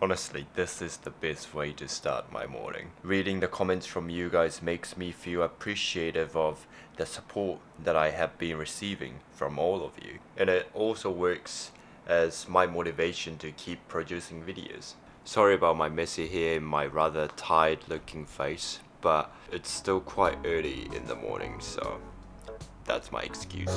Honestly, this is the best way to start my morning. Reading the comments from you guys makes me feel appreciative of the support that I have been receiving from all of you. And it also works as my motivation to keep producing videos. Sorry about my messy hair and my rather tired looking face, but it's still quite early in the morning, so that's my excuse.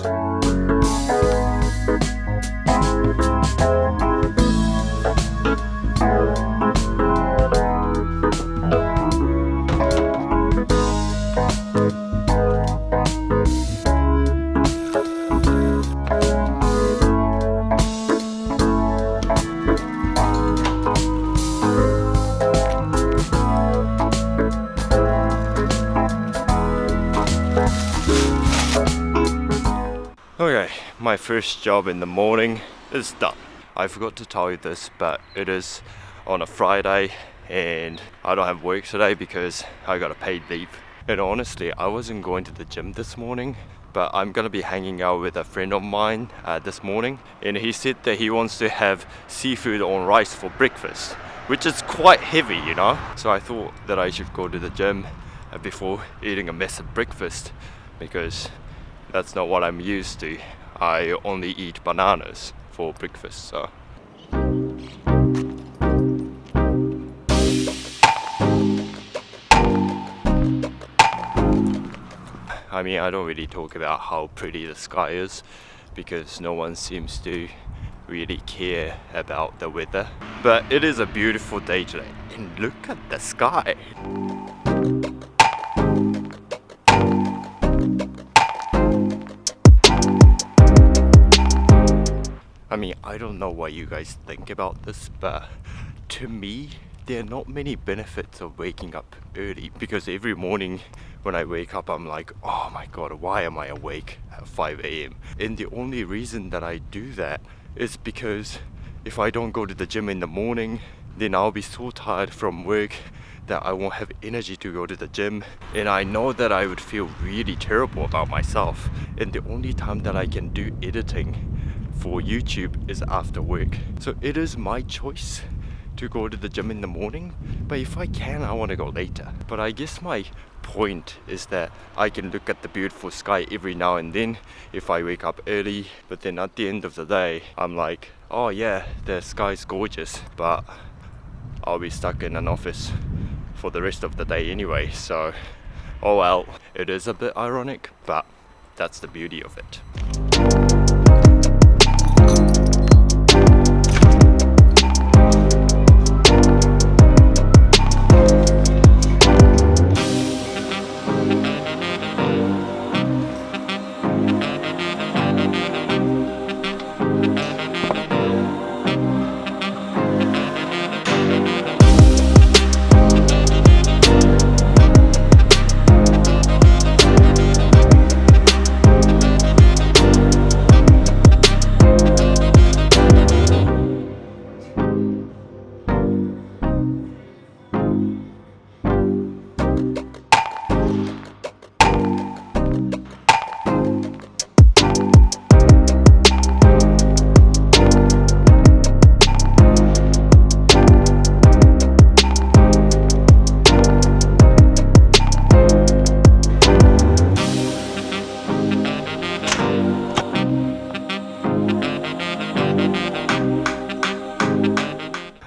Okay, my first job in the morning is done. I forgot to tell you this, but it is on a Friday and I don't have work today because I got a paid leave. And honestly, I wasn't going to the gym this morning, but I'm gonna be hanging out with a friend of mine this morning, and he said that he wants to have seafood on rice for breakfast, which is quite heavy, you know? So I thought that I should go to the gym before eating a massive breakfast, because that's not what I'm used to. I only eat bananas for breakfast, so. I mean, I don't really talk about how pretty the sky is because no one seems to really care about the weather. But it is a beautiful day today, and look at the sky. I mean, I don't know what you guys think about this, but to me, there are not many benefits of waking up early, because every morning when I wake up, I'm like, oh my god, why am I awake at 5 a.m? And the only reason that I do that is because if I don't go to the gym in the morning, then I'll be so tired from work that I won't have energy to go to the gym, and I know that I would feel really terrible about myself. And the only time that I can do editing for YouTube is after work. So it is my choice to go to the gym in the morning, but if I can, I want to go later. But I guess my point is that I can look at the beautiful sky every now and then if I wake up early, but then at the end of the day, I'm like, oh yeah, the sky's gorgeous, but I'll be stuck in an office for the rest of the day anyway, so oh well. It is a bit ironic, but that's the beauty of it.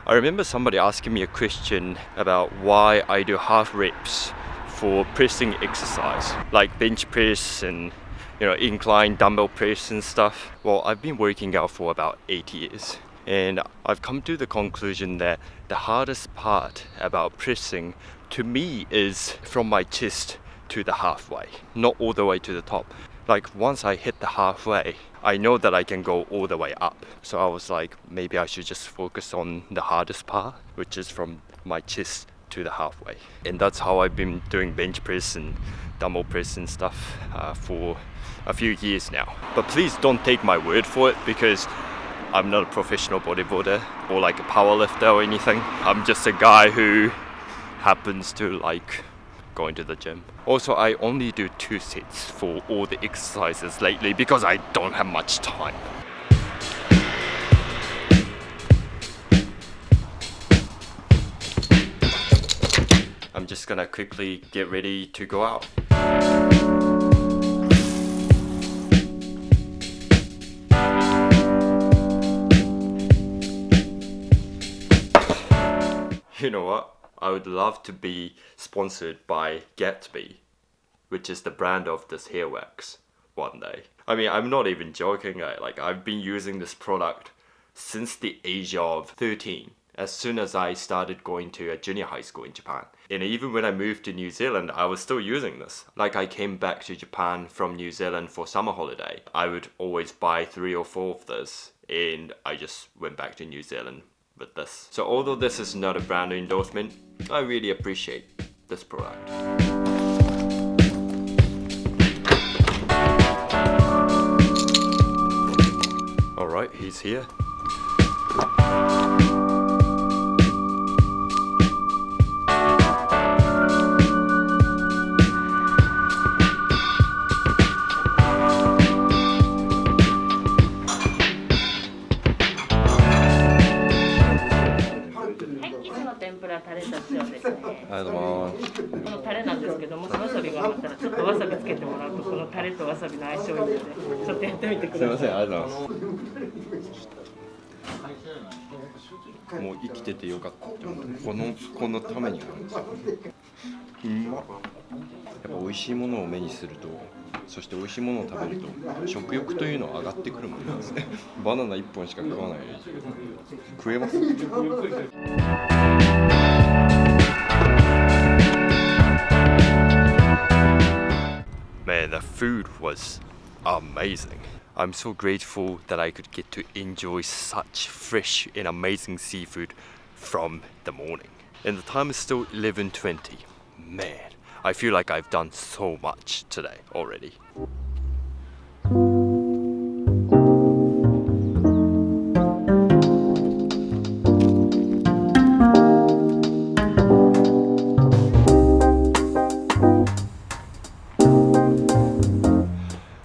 I remember somebody asking me a question about why I do half reps for pressing exercise, like bench press and incline dumbbell press and stuff. Well, I've been working out for about 8 years, and I've come to the conclusion that the hardest part about pressing to me is from my chest to the halfway, not all the way to the top. Like once I hit the halfway, I know that I can go all the way up. So I was like, maybe I should just focus on the hardest part, which is from my chest to the halfway. And that's how I've been doing bench press and dumbbell press and stuff for a few years now. But please don't take my word for it, because I'm not a professional bodybuilder or like a powerlifter or anything. I'm just a guy who happens to like going to the gym. Also, I only do 2 sets for all the exercises lately because I don't have much time. I'm just gonna quickly get ready to go out. You know what? I would love to be sponsored by Gatsby, which is the brand of this hair wax, one day. I mean, I'm not even joking. I've been using this product since the age of 13, as soon as I started going to a junior high school in Japan. And even when I moved to New Zealand, I was still using this. Like, I came back to Japan from New Zealand for summer holiday. I would always buy 3 or 4 of this, and I just went back to New Zealand with this. So although this is not a brand endorsement, I really appreciate this product. Alright, he's here.もう生きててよかったって思う。このためにあるんですよ。やっぱ美味しいものを目にすると、そして美味しいものを食べると食欲というのは上がってくるものなんですね。バナナ1本しか食わないで食えます。Man, the food was amazing. I'm so grateful that I could get to enjoy such fresh and amazing seafood from the morning. And the time is still 11:20. Man, I feel like I've done so much today already.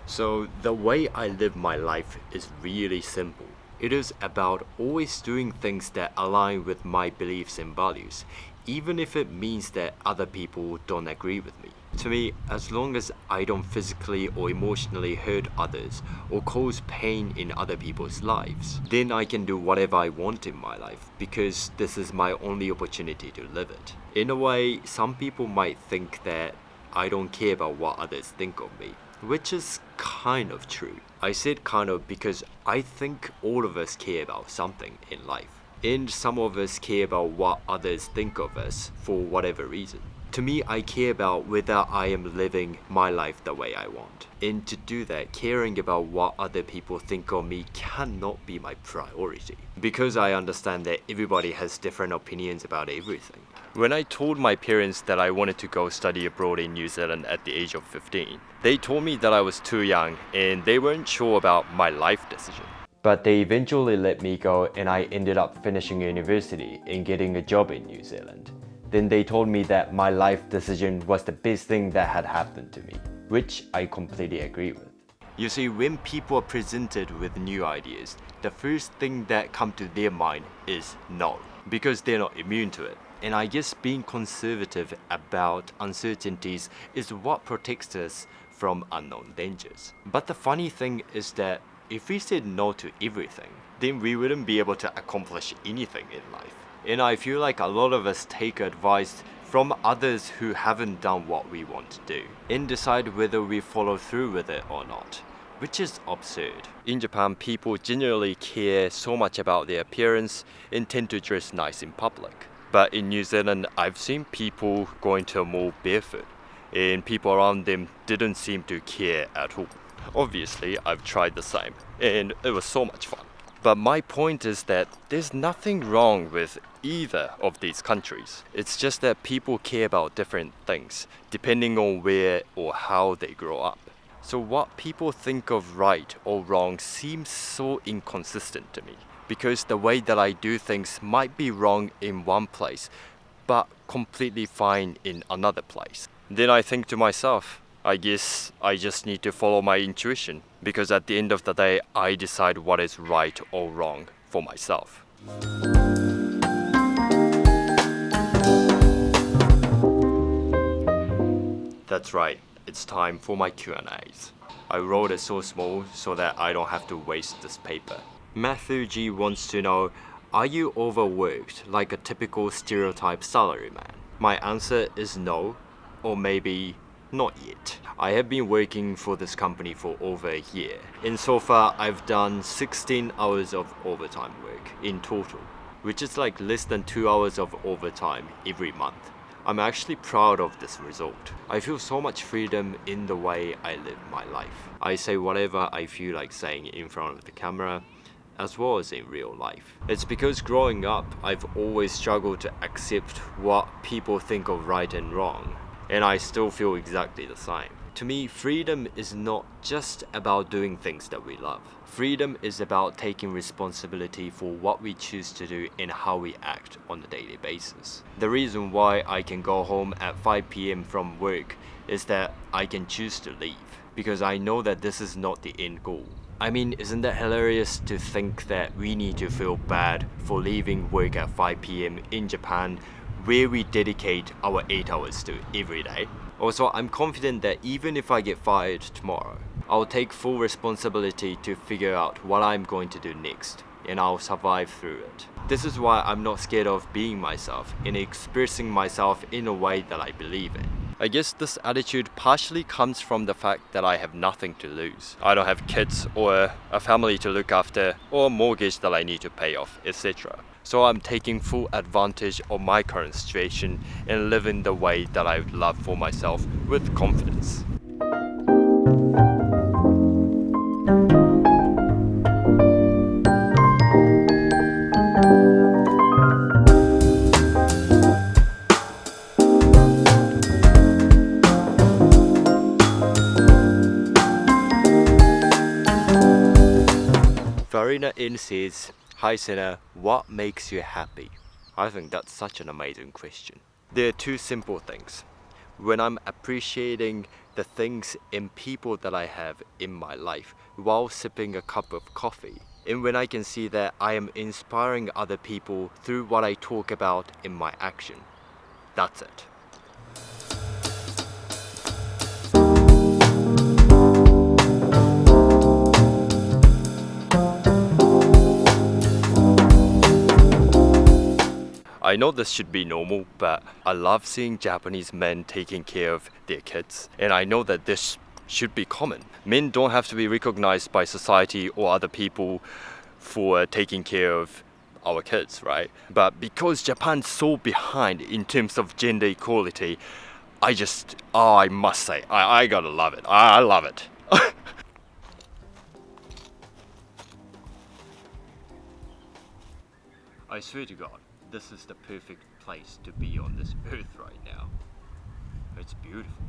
So the way I live my life is really simple. It is about always doing things that align with my beliefs and values, even if it means that other people don't agree with me. To me, as long as I don't physically or emotionally hurt others or cause pain in other people's lives, then I can do whatever I want in my life because this is my only opportunity to live it. In a way, some people might think that I don't care about what others think of me, which is kind of true. I said kind of because I think all of us care about something in life. And some of us care about what others think of us for whatever reason. To me, I care about whether I am living my life the way I want. And to do that, caring about what other people think of me cannot be my priority. Because I understand that everybody has different opinions about everything. When I told my parents that I wanted to go study abroad in New Zealand at the age of 15, they told me that I was too young and they weren't sure about my life decision. But they eventually let me go and I ended up finishing university and getting a job in New Zealand. Then they told me that my life decision was the best thing that had happened to me, which I completely agree with. You see, when people are presented with new ideas, the first thing that comes to their mind is no, because they're not immune to it. And I guess being conservative about uncertainties is what protects us from unknown dangers. But the funny thing is that if we said no to everything, then we wouldn't be able to accomplish anything in life. And I feel like a lot of us take advice from others who haven't done what we want to do and decide whether we follow through with it or not, which is absurd. In Japan, people generally care so much about their appearance and tend to dress nice in public. But in New Zealand, I've seen people going to a mall barefoot, and people around them didn't seem to care at all. Obviously, I've tried the same, and it was so much fun. But my point is that there's nothing wrong with either of these countries. It's just that people care about different things, depending on where or how they grow up. So what people think of right or wrong seems so inconsistent to me, because the way that I do things might be wrong in one place, but completely fine in another place. Then I think to myself, I guess I just need to follow my intuition, because at the end of the day, I decide what is right or wrong for myself. That's right, it's time for my Q&As. I wrote it so small so that I don't have to waste this paper. Matthew G wants to know, are you overworked like a typical stereotype salaryman? My answer is no, or maybe not yet. I have been working for this company for over a year, and so far I've done 16 hours of overtime work in total, which is like less than 2 hours of overtime every month. I'm actually proud of this result. I feel so much freedom in the way I live my life. I say whatever I feel like saying in front of the camera, as well as in real life. It's because growing up, I've always struggled to accept what people think of right and wrong, and I still feel exactly the same. To me, freedom is not just about doing things that we love. Freedom is about taking responsibility for what we choose to do and how we act on a daily basis. The reason why I can go home at 5 p.m. from work is that I can choose to leave, because I know that this is not the end goal. I mean, isn't that hilarious to think that we need to feel bad for leaving work at 5 p.m. in Japan, where we dedicate our 8 hours to every day? Also, I'm confident that even if I get fired tomorrow, I'll take full responsibility to figure out what I'm going to do next, and I'll survive through it. This is why I'm not scared of being myself and expressing myself in a way that I believe in. I guess this attitude partially comes from the fact that I have nothing to lose. I don't have kids or a family to look after or a mortgage that I need to pay off, etc. So I'm taking full advantage of my current situation and living the way that I would love for myself with confidence. Farina In says, hi Senna, what makes you happy? I think that's such an amazing question. There are two simple things. When I'm appreciating the things and people that I have in my life while sipping a cup of coffee, and when I can see that I am inspiring other people through what I talk about in my action. That's it. I know this should be normal, but I love seeing Japanese men taking care of their kids, and I know that this should be common. Men don't have to be recognized by society or other people for taking care of our kids, right? But because Japan's so behind in terms of gender equality, I must say, I gotta love it. I love it. I swear to God, this is the perfect place to be on this earth right now. It's beautiful.